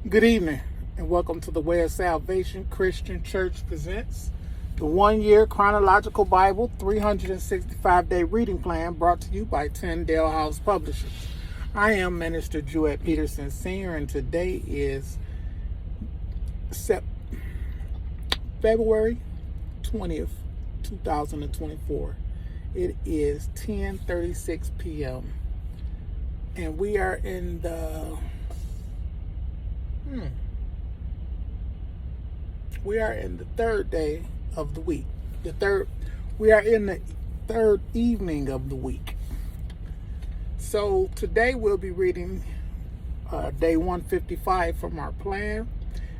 Good evening, and welcome to the Way of Salvation Christian Church presents the 1-year Chronological Bible 365-day reading plan brought to you by Tyndale House Publishers. I am Minister Jewett Peterson Sr., and today is February 20th, 2024. It is 10:36 p.m., and we are in the third day of the week. We are in the third evening of the week. So today we'll be reading day 155 from our plan.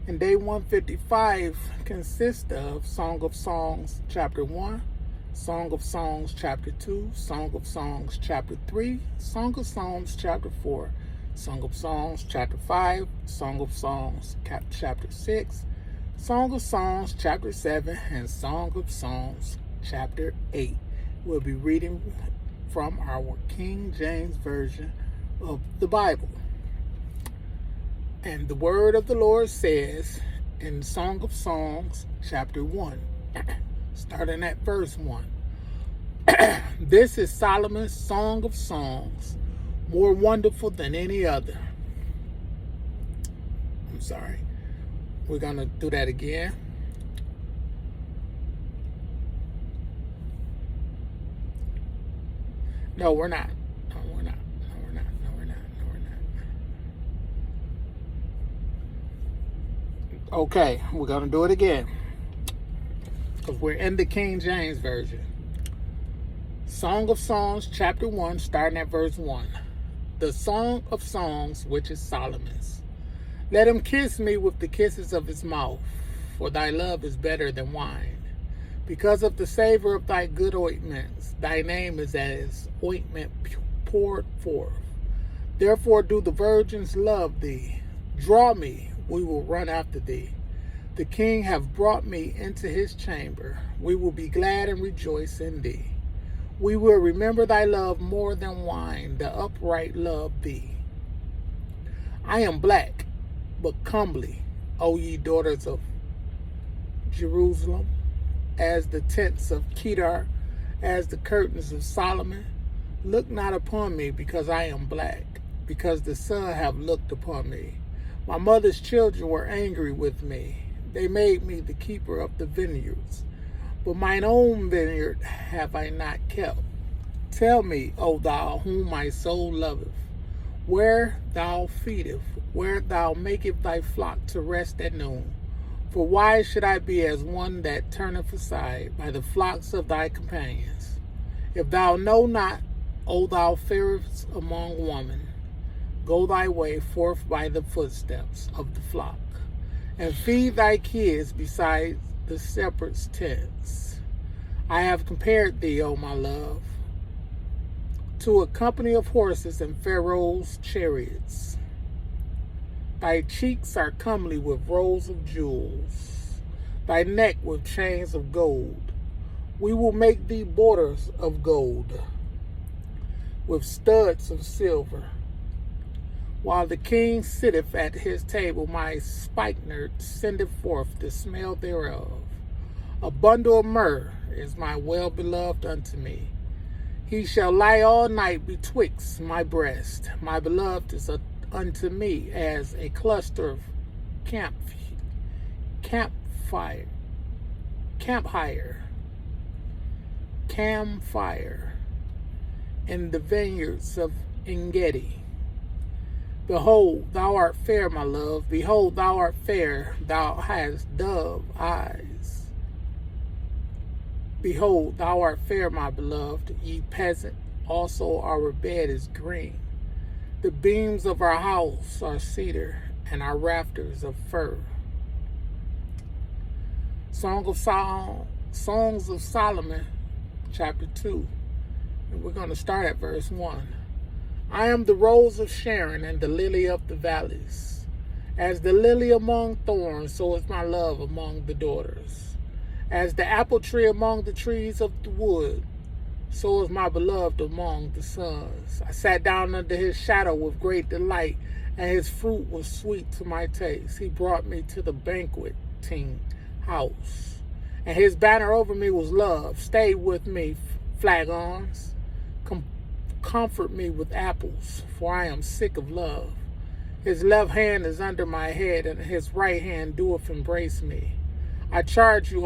And day 155 consists of Song of Songs chapter 1, Song of Songs chapter 2, Song of Songs chapter 3, Song of Songs chapter 4, Song of Songs chapter 5, Song of Songs chapter 6, Song of Songs chapter 7, and Song of Songs chapter 8. We'll be reading from our King James Version of the Bible. And the word of the Lord says in Song of Songs chapter 1, starting at verse 1. This is Solomon's Song of Songs, more wonderful than any other. I'm sorry. We're going to do that again. No, we're not. No, we're not. No, we're not. No, we're not. No, we're not. Okay, we're going to do it again, because we're in the King James Version. Song of Songs, chapter 1, starting at verse 1. The Song of Songs, which is Solomon's. Let him kiss me with the kisses of his mouth, for thy love is better than wine. Because of the savor of thy good ointments, thy name is as ointment poured forth. Therefore do the virgins love thee. Draw me, we will run after thee. The king hath brought me into his chamber. We will be glad and rejoice in thee. We will remember thy love more than wine, the upright love thee. I am black, but comely, O ye daughters of Jerusalem, as the tents of Kedar, as the curtains of Solomon. Look not upon me, because I am black, because the sun have looked upon me. My mother's children were angry with me. They made me the keeper of the vineyards. But mine own vineyard have I not kept. Tell me, O thou whom my soul loveth, where thou feedest, where thou makest thy flock to rest at noon. For why should I be as one that turneth aside by the flocks of thy companions? If thou know not, O thou fairest among women, go thy way forth by the footsteps of the flock, and feed thy kids beside the shepherd's tents. I have compared thee, O my love, to a company of horses and Pharaoh's chariots. Thy cheeks are comely with rows of jewels, thy neck with chains of gold. We will make thee borders of gold, with studs of silver. While the king sitteth at his table, my spikenard sendeth forth the smell thereof. A bundle of myrrh is my well-beloved unto me. He shall lie all night betwixt my breast. My beloved is unto me as a cluster of campfire in the vineyards of Engedi. Behold, thou art fair, my love. Behold, thou art fair. Thou hast dove eyes. Behold, thou art fair, my beloved. Ye peasant, also our bed is green. The beams of our house are cedar, and our rafters of fir. Songs of Solomon, chapter 2. And we're going to start at verse 1. I am the rose of Sharon and the lily of the valleys. As the lily among thorns, so is my love among the daughters. As the apple tree among the trees of the wood, so is my beloved among the sons. I sat down under his shadow with great delight, and his fruit was sweet to my taste. He brought me to the banqueting house, and his banner over me was love. Stay with me, flagons. Comfort me with apples, for I am sick of love. His left hand is under my head, and his right hand doeth embrace me. I charge you,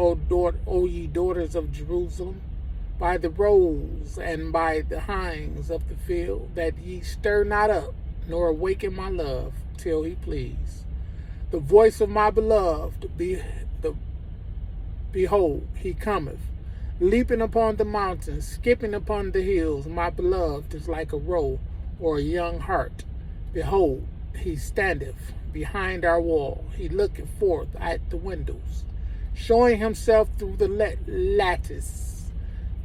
O ye daughters of Jerusalem, by the roes and by the hinds of the field, that ye stir not up, nor awaken my love, till he please. The voice of my beloved, behold, he cometh, leaping upon the mountains, skipping upon the hills. My beloved is like a roe or a young hart. Behold, he standeth behind our wall. He looketh forth at the windows, showing himself through the lattice.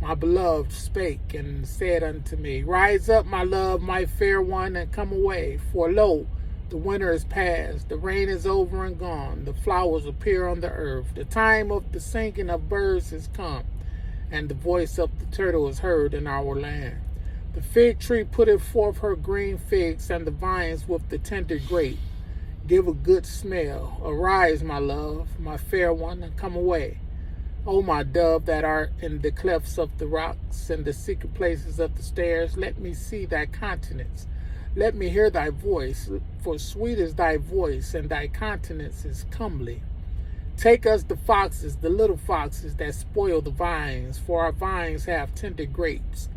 My beloved spake and said unto me, Rise up, my love, my fair one, and come away. For lo, the winter is past, the rain is over and gone, the flowers appear on the earth. The time of the singing of birds is come, and the voice of the turtle is heard in our land. The fig tree putteth forth her green figs, and the vines with the tender grape give a good smell. Arise, my love, my fair one, and come away. O my dove that art in the clefts of the rocks and the secret places of the stairs, let me see thy countenance. Let me hear thy voice, for sweet is thy voice, and thy countenance is comely. Take us the foxes, the little foxes that spoil the vines, for our vines have tender grapes.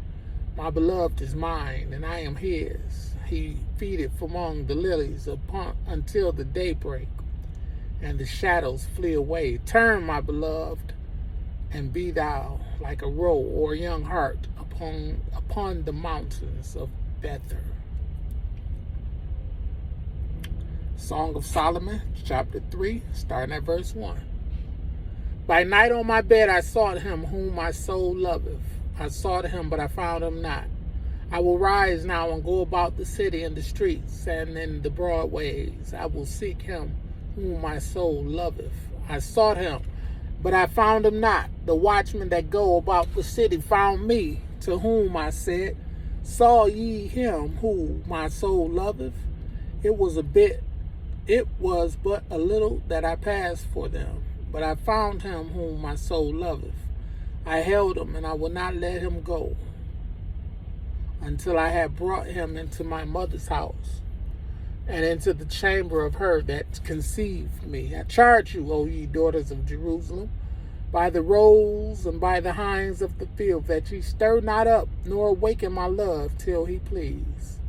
My beloved is mine, and I am his. He feedeth among the lilies until the daybreak, and the shadows flee away. Turn, my beloved, and be thou like a roe or a young hart upon the mountains of Bether. Song of Solomon, chapter 3, starting at verse 1. By night on my bed I sought him whom my soul loveth. I sought him, but I found him not. I will rise now and go about the city and the streets and in the broad ways. I will seek him whom my soul loveth. I sought him, but I found him not. The watchmen that go about the city found me, to whom I said, Saw ye him whom my soul loveth? It was but a little that I passed for them, but I found him whom my soul loveth. I held him, and I would not let him go, until I had brought him into my mother's house, and into the chamber of her that conceived me. I charge you, O ye daughters of Jerusalem, by the roes and by the hinds of the field, that ye stir not up, nor awaken my love, till he please.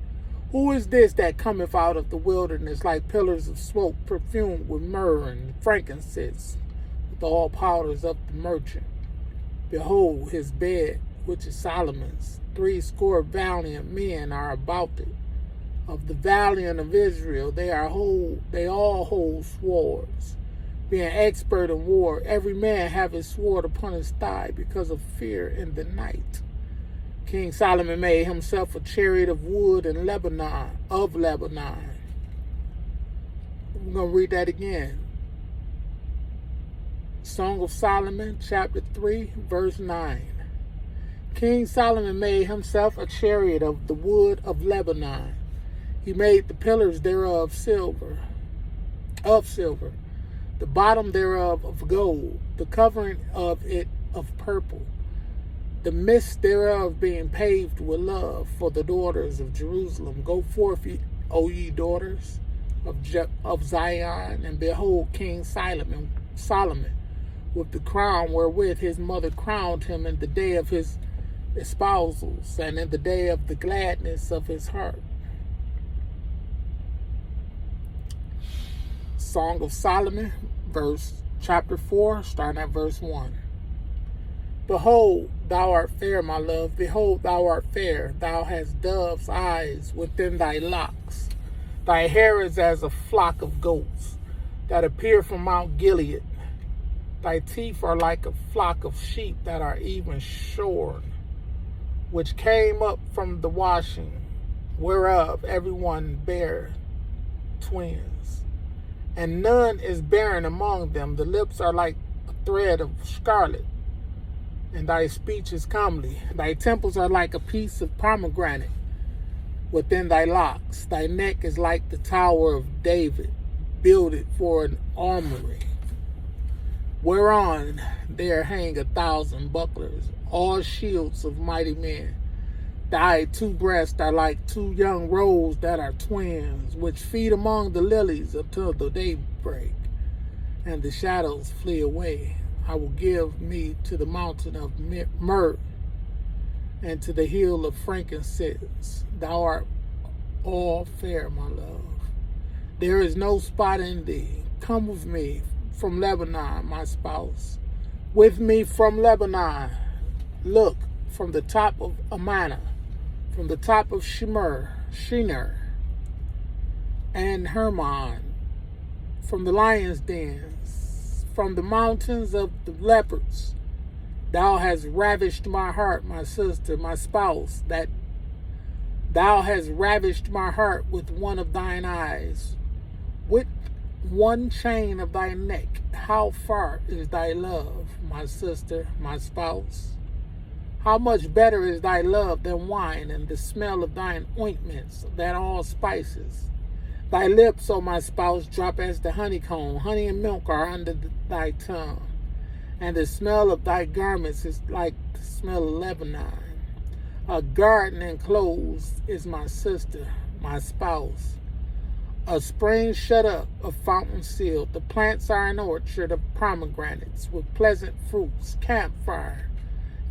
Who is this that cometh out of the wilderness like pillars of smoke, perfumed with myrrh and frankincense, with all powders of the merchant? Behold, his bed, which is Solomon's. 80 valiant men are about it. Of the valiant of Israel, they all hold swords. Being expert in war, every man have his sword upon his thigh, because of fear in the night. King Solomon made himself a chariot of wood in Lebanon. We're going to read that again. Song of Solomon, chapter 3, verse 9. King Solomon made himself a chariot of the wood of Lebanon. He made the pillars thereof silver, the bottom thereof of gold, the covering of it of purple, the midst thereof being paved with love for the daughters of Jerusalem. Go forth, O ye daughters of Zion, and behold King Solomon, with the crown wherewith his mother crowned him in the day of his espousals, and in the day of the gladness of his heart. Song of Solomon, chapter 4, starting at verse 1. Behold, thou art fair, my love. Behold, thou art fair. Thou hast dove's eyes within thy locks. Thy hair is as a flock of goats that appear from Mount Gilead. Thy teeth are like a flock of sheep that are even shorn, which came up from the washing, whereof every one bare twins. And none is barren among them. The lips are like a thread of scarlet, and thy speech is comely. Thy temples are like a piece of pomegranate, within thy locks. Thy neck is like the tower of David, builded for an armory, whereon there hang 1,000 bucklers, all shields of mighty men. Thy two breasts are like two young roes that are twins, which feed among the lilies until the daybreak, and the shadows flee away. I will give me to the mountain of myrrh, and to the hill of frankincense. Thou art all fair, my love. There is no spot in thee. Come with me from Lebanon, my spouse. With me from Lebanon. Look, from the top of Amana, from the top of Shinar and Hermon, from the lion's dens, from the mountains of the leopards. Thou hast ravished my heart, my sister, my spouse, that thou hast ravished my heart with one of thine eyes, with one chain of thy neck. How far is thy love, my sister, my spouse? How much better is thy love than wine, and the smell of thine ointments than all spices? Thy lips, O my spouse, drop as the honeycomb. Honey and milk are under thy tongue, and the smell of thy garments is like the smell of Lebanon. A garden enclosed is my sister, my spouse. A spring shut up, a fountain sealed. The plants are an orchard of pomegranates with pleasant fruits, camphire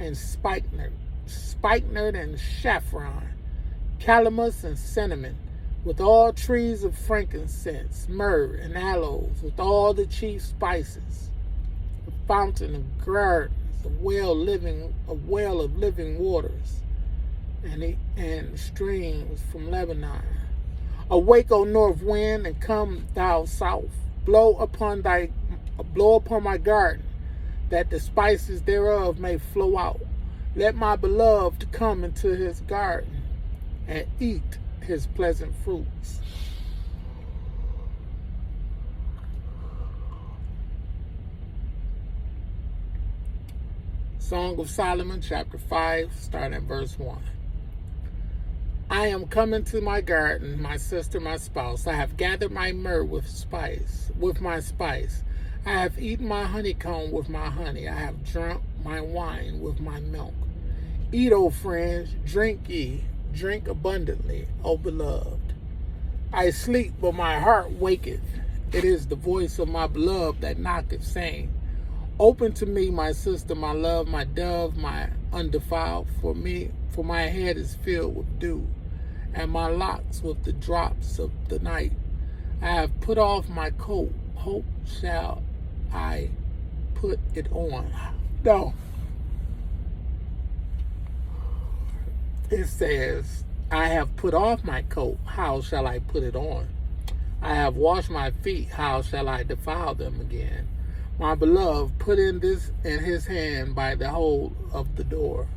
and spikenard and saffron, calamus and cinnamon, with all trees of frankincense, myrrh and aloes, with all the chief spices. A fountain of gardens, a well of living waters, and streams from Lebanon. Awake, O north wind, and come thou south. Blow upon my garden, that the spices thereof may flow out. Let my beloved come into his garden and eat his pleasant fruits. Song of Solomon, chapter 5, starting at verse 1. I am coming to my garden, my sister, my spouse. I have gathered my myrrh with my spice. I have eaten my honeycomb with my honey. I have drunk my wine with my milk. Eat, O friends, drink ye, drink abundantly, O beloved. I sleep, but my heart waketh. It is the voice of my beloved that knocketh, saying, Open to me, my sister, my love, my dove, my undefiled, for my head is filled with dew, and my locks with the drops of the night. I have put off my coat, hope shall I put it on. No. It says, I have put off my coat, how shall I put it on? I have washed my feet, how shall I defile them again? My beloved put in his hand by the hole of the door,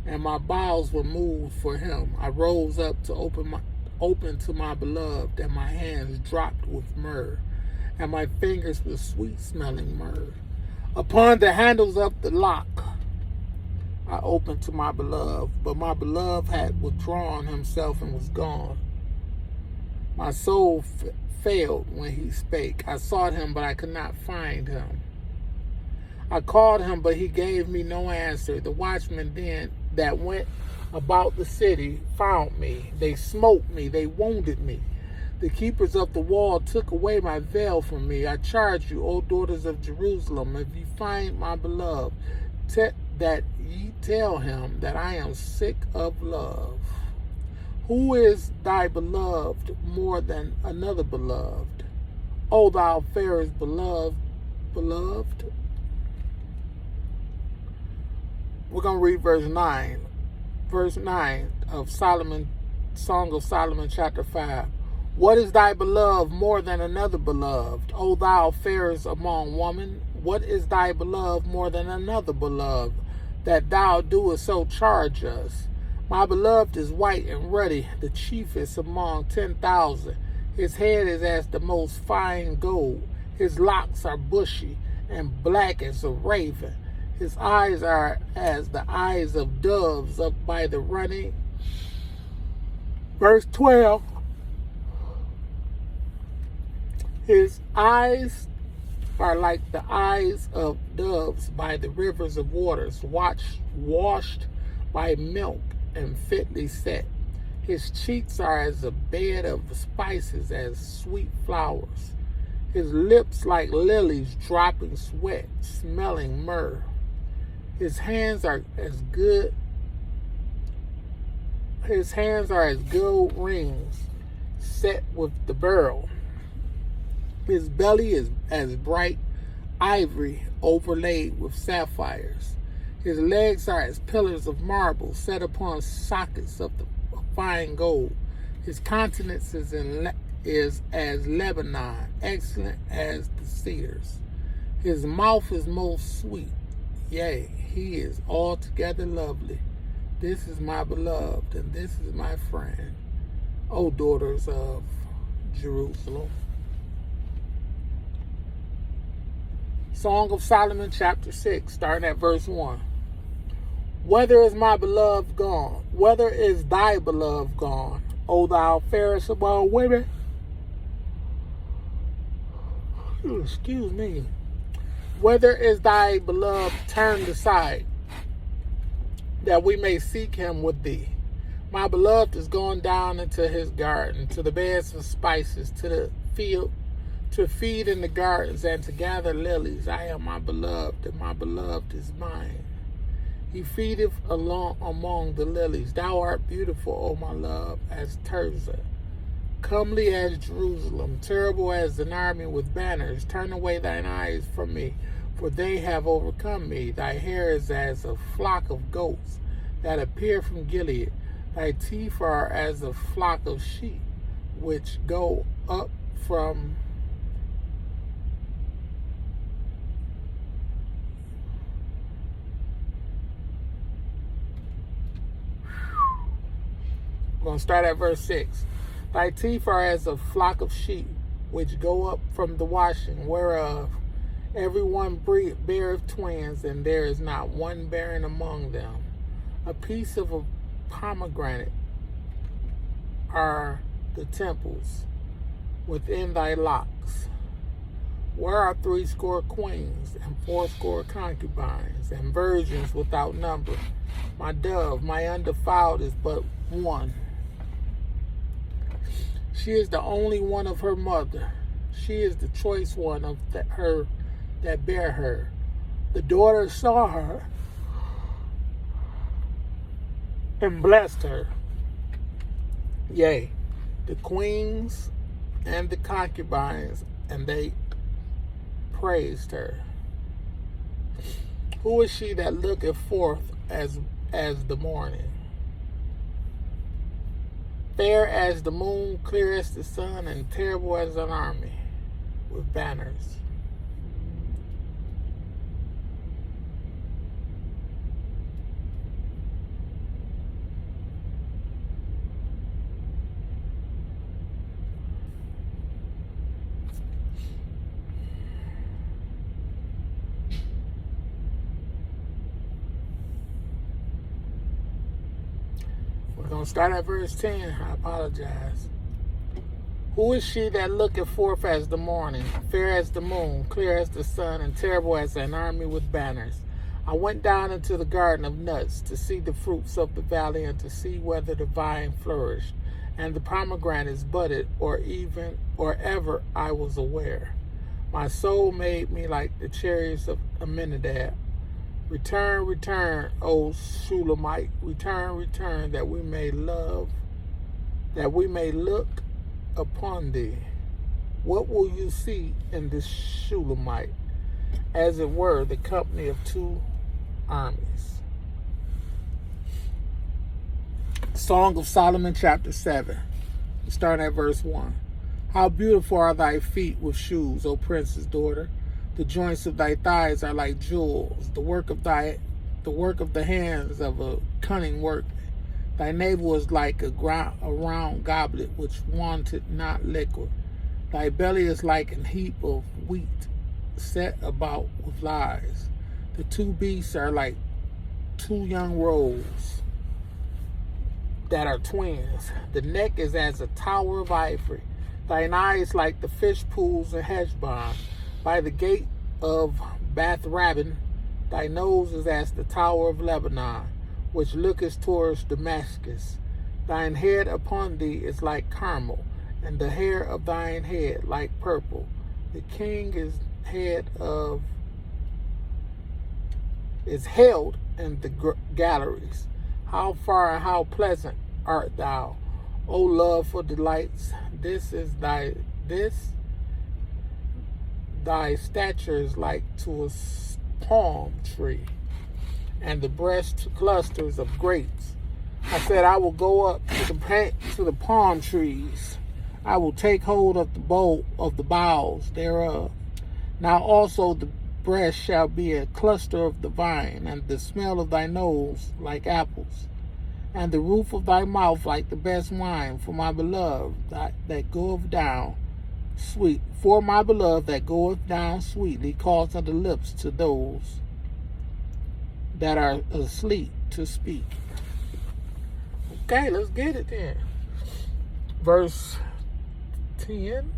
and my bowels were moved for him. I rose up to open to my beloved, and my hands dropped with myrrh, and my fingers with sweet-smelling myrrh. Upon the handles of the lock I opened to my beloved, but my beloved had withdrawn himself and was gone. My soul failed when he spake. I sought him, but I could not find him. I called him, but he gave me no answer. The watchmen then that went about the city found me. They smote me. They wounded me. The keepers of the wall took away my veil from me. I charge you, O daughters of Jerusalem, if you find my beloved, that ye tell him that I am sick of love. Who is thy beloved more than another beloved? O thou fairest beloved. We're going to read verse 9. Verse 9 of Song of Solomon, chapter 5. What is thy beloved more than another beloved? O thou fairest among women, what is thy beloved more than another beloved, that thou doest so charge us? My beloved is white and ruddy, the chiefest among 10,000. His head is as the most fine gold. His locks are bushy and black as a raven. His eyes are as the eyes of doves up by the running Verse 12. His eyes are like the eyes of doves by the rivers of waters, washed by milk and fitly set. His cheeks are as a bed of spices, as sweet flowers. His lips like lilies dropping sweat, smelling myrrh. His hands are as gold rings set with the beryl. His belly is as bright ivory overlaid with sapphires. His legs are as pillars of marble set upon sockets of the fine gold. His countenance is as Lebanon, excellent as the cedars. His mouth is most sweet. Yea, he is altogether lovely. This is my beloved, and this is my friend, O daughters of Jerusalem. Song of Solomon, chapter 6, starting at verse 1. Whither is my beloved gone? Whither is thy beloved gone, O thou fairest among women? Excuse me. Whither is thy beloved turned aside, that we may seek him with thee? My beloved is gone down into his garden, to the beds of spices, to the field, to feed in the gardens, and to gather lilies. I am my beloved, and my beloved is mine. He feedeth along among the lilies. Thou art beautiful, O my love, as Tirzah, comely as Jerusalem, terrible as an army with banners. Turn away thine eyes from me, for they have overcome me. Thy hair is as a flock of goats that appear from Gilead. Thy teeth are as a flock of sheep which go up from We're going to start at verse 6. Thy teeth are as a flock of sheep, which go up from the washing, whereof every one beareth twins, and there is not one barren among them. A piece of a pomegranate are the temples within thy locks. Where are 80 queens, and 80 concubines, and virgins without number? My dove, my undefiled, is but one. She is the only one of her mother. She is the choice one of her that bare her. The daughter saw her and blessed her. Yea, the queens and the concubines, and they praised her. Who is she that looketh forth as the morning? Fair as the moon, clear as the sun, and terrible as an army with banners. We're going to start at verse 10. I apologize. Who is she that looketh forth as the morning, fair as the moon, clear as the sun, and terrible as an army with banners? I went down into the garden of nuts to see the fruits of the valley, and to see whether the vine flourished, and the pomegranates budded, or ever I was aware. My soul made me like the chariots of Aminadab. Return, return, O Shulamite, return, return, that we may look upon thee. What will you see in this Shulamite? As it were, the company of two armies. Song of Solomon, chapter 7, starting at verse 1. How beautiful are thy feet with shoes, O princess daughter! The joints of thy thighs are like jewels, the work of the hands of a cunning workman. Thy navel is like a round goblet which wanted not liquid. Thy belly is like an heap of wheat set about with lies. The two beasts are like two young roes that are twins. The neck is as a tower of ivory. Thine eyes like the fish pools in Heshbon. By the gate of Bath Rabbin, thy nose is as the tower of Lebanon, which looketh towards Damascus. Thine head upon thee is like Carmel, and the hair of thine head like purple. The king is held in the galleries. How far and how pleasant art thou, O love for delights! Thy stature is like to a palm tree, and the breast clusters of grapes. I said, I will go up to the palm trees. I will take hold of the boughs thereof. Now also the breast shall be a cluster of the vine, and the smell of thy nose like apples, and the roof of thy mouth like the best wine for my beloved that goeth down sweet. For my beloved that goeth down sweetly causeth the lips to those that are asleep to speak. Okay, let's get it then. Verse 10.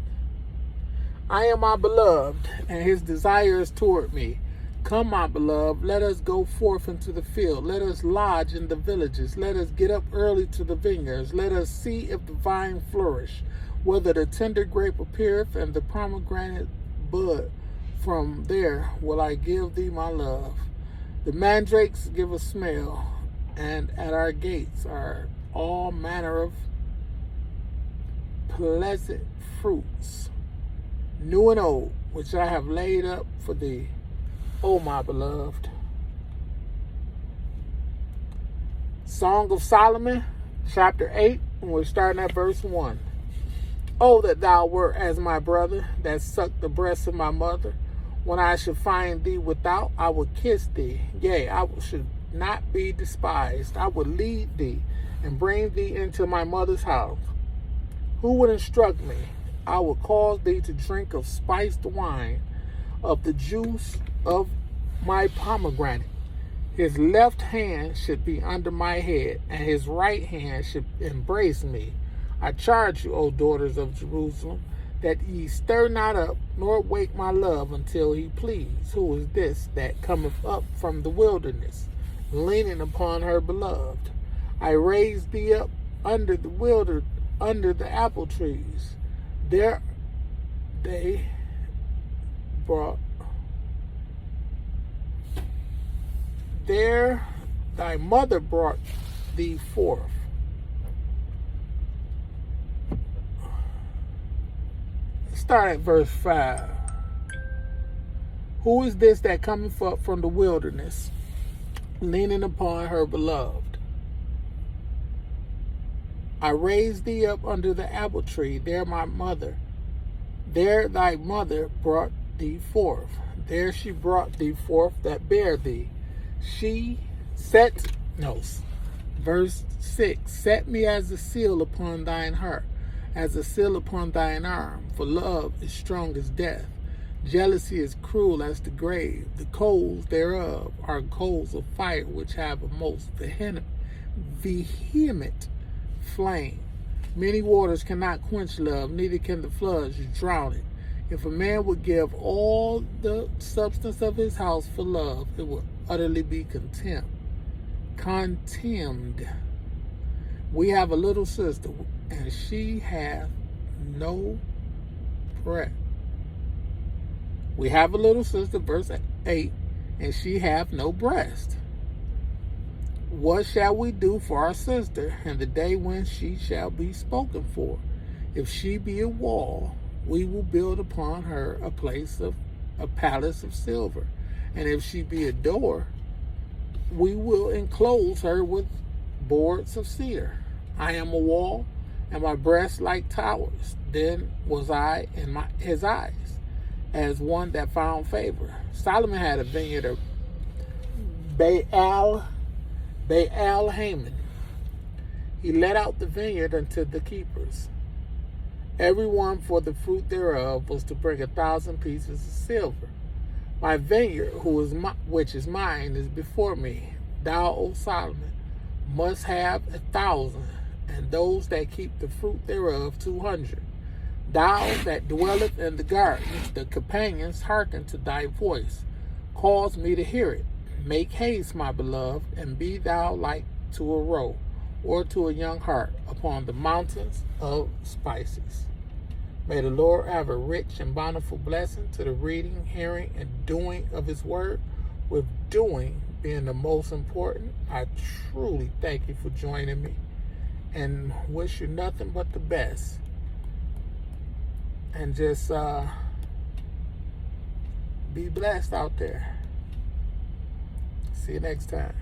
I am my beloved, and his desire is toward me. Come, my beloved, let us go forth into the field. Let us lodge in the villages. Let us get up early to the vineyards. Let us see if the vine flourish, whether the tender grape appeareth, and the pomegranate bud. From there will I give thee my love. The mandrakes give a smell, and at our gates are all manner of pleasant fruits, new and old, which I have laid up for thee, O my beloved. Song of Solomon, chapter 8, and we're starting at verse 1. Oh, that thou wert as my brother, that sucked the breast of my mother. When I should find thee without, I would kiss thee. Yea, I should not be despised. I would lead thee and bring thee into my mother's house. Who would instruct me? I would cause thee to drink of spiced wine, of the juice of my pomegranate. His left hand should be under my head, and his right hand should embrace me. I charge you, O daughters of Jerusalem, that ye stir not up, nor wake my love until he please. Who is this that cometh up from the wilderness, leaning upon her beloved? I raised thee up under the apple trees. There thy mother brought thee forth. Start at verse 5. Who is this that cometh up from the wilderness, leaning upon her beloved? I raised thee up under the apple tree. There thy mother brought thee forth. There she brought thee forth that bare thee. Verse 6. Set me as a seal upon thine heart, as a seal upon thine arm. For love is strong as death. Jealousy is cruel as the grave. The coals thereof are coals of fire, which have a most vehement flame. Many waters cannot quench love, neither can the floods drown it. If a man would give all the substance of his house for love, it would utterly be contemned. We have a little sister, and she hath no breast. We have a little sister, verse 8, and she hath no breast. What shall we do for our sister in the day when she shall be spoken for? If she be a wall, we will build upon her a palace of silver. And if she be a door, we will enclose her with boards of cedar. I am a wall, and my breasts like towers. Then was I in his eyes, as one that found favor. Solomon had a vineyard of Baal Haman. He let out the vineyard unto the keepers. Every one for the fruit thereof was to bring 1,000 pieces of silver. My vineyard, which is mine, is before me. Thou, O Solomon, must have 1,000. and those that keep the fruit thereof 200. Thou that dwelleth in the gardens, the companions hearken to thy voice. Cause me to hear it. Make haste, my beloved, and be thou like to a roe, or to a young hart, upon the mountains of spices. May the Lord have a rich and bountiful blessing to the reading, hearing, and doing of his word, with doing being the most important. I truly thank you for joining me and wish you nothing but the best. And just be blessed out there. See you next time.